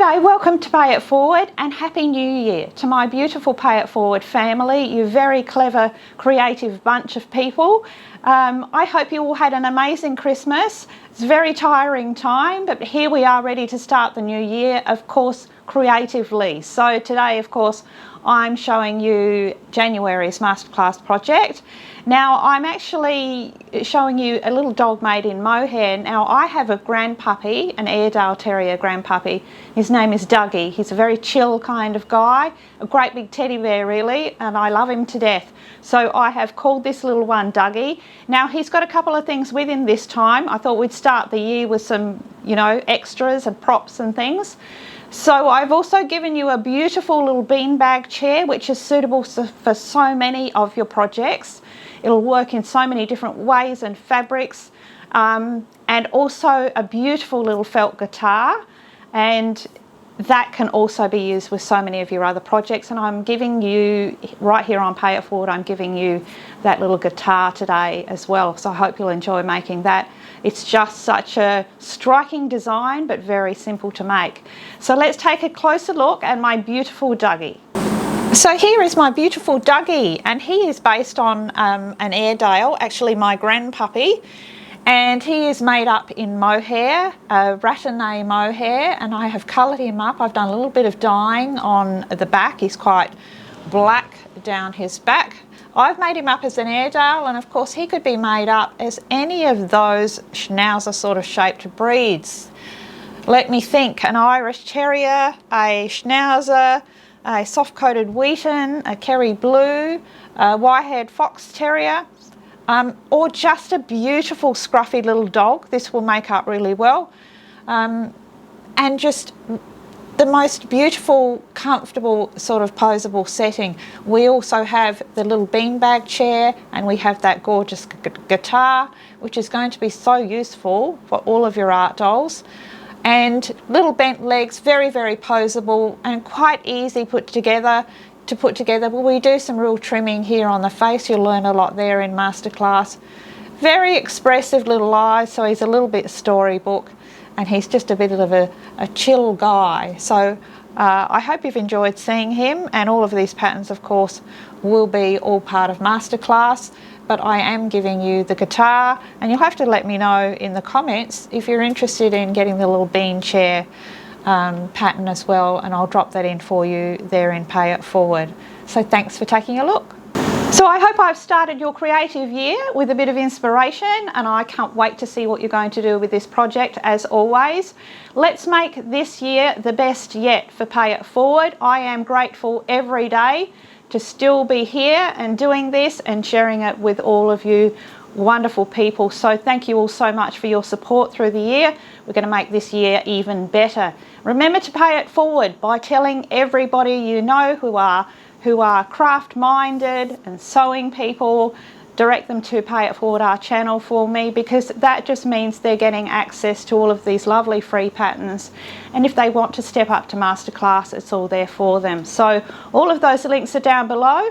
G'day, welcome to Pay It Forward and Happy New Year to my beautiful Pay It Forward family, you very clever, creative bunch of people. I hope you all had an amazing Christmas. It's a very tiring time, but here we are ready to start the new year, of course, creatively. So today, of course, I'm showing you January's Masterclass project. Now, I'm actually showing you a little dog made in mohair. Now, I have a grandpuppy, an Airedale Terrier grandpuppy. His name is Dougie. He's a very chill kind of guy, a great big teddy bear really, and I love him to death. So I have called this little one Dougie. Now, he's got a couple of things with him this time. I thought we'd start the year with some, extras and props and things. So I've also given you a beautiful little beanbag chair, which is suitable for so many of your projects. It'll work in so many different ways and fabrics, and also a beautiful little felt guitar, and that can also be used with so many of your other projects. And I'm giving you, right here on Pay It Forward, I'm giving you that little guitar today as well. So I hope you'll enjoy making that. It's just such a striking design, but very simple to make. So let's take a closer look at my beautiful Dougie. So here is my beautiful Dougie, and he is based on an Airedale, actually my grandpuppy, and he is made up in mohair, rattanay mohair, and I have coloured him up. I've done a little bit of dyeing on the back. He's quite black down his back. I've made him up as an Airedale, and of course he could be made up as any of those Schnauzer sort of shaped breeds. Let me think, an Irish Terrier, a Schnauzer, a soft-coated Wheaton, a Kerry Blue, a white-haired Fox Terrier, or just a beautiful scruffy little dog. This will make up really well. And just the most beautiful, comfortable sort of posable setting. We also have the little beanbag chair, and we have that gorgeous guitar, which is going to be so useful for all of your art dolls. And little bent legs, very, very posable and quite easy to put together. But we do some real trimming here on the face. You'll learn a lot there in Masterclass. Very expressive little eyes, so he's a little bit storybook, and he's just a bit of a chill guy. So I hope you've enjoyed seeing him, and all of these patterns, of course, will be all part of Masterclass. But I am giving you the guitar, and you'll have to let me know in the comments if you're interested in getting the little bean chair pattern as well, and I'll drop that in for you there in Pay It Forward. So thanks for taking a look. So I hope I've started your creative year with a bit of inspiration, and I can't wait to see what you're going to do with this project as always. Let's make this year the best yet for Pay It Forward. I am grateful every day to still be here and doing this and sharing it with all of you wonderful people. So thank you all so much for your support through the year. We're going to make this year even better. Remember to pay it forward by telling everybody you know who are craft-minded and sewing people. Direct them to Pay It Forward, our channel, for me, because that just means they're getting access to all of these lovely free patterns, and if they want to step up to Masterclass, it's all there for them. So all of those links are down below,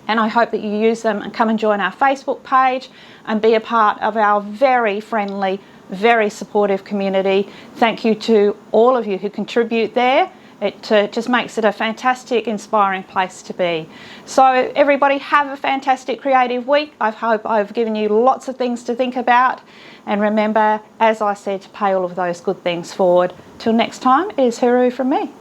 and I hope that you use them and come and join our Facebook page and be a part of our very friendly, very supportive community. Thank you to all of you who contribute there. It just makes it a fantastic, inspiring place to be. So everybody have a fantastic creative week. I hope I've given you lots of things to think about. And remember, as I said, to pay all of those good things forward. Till next time, it is hooroo from me.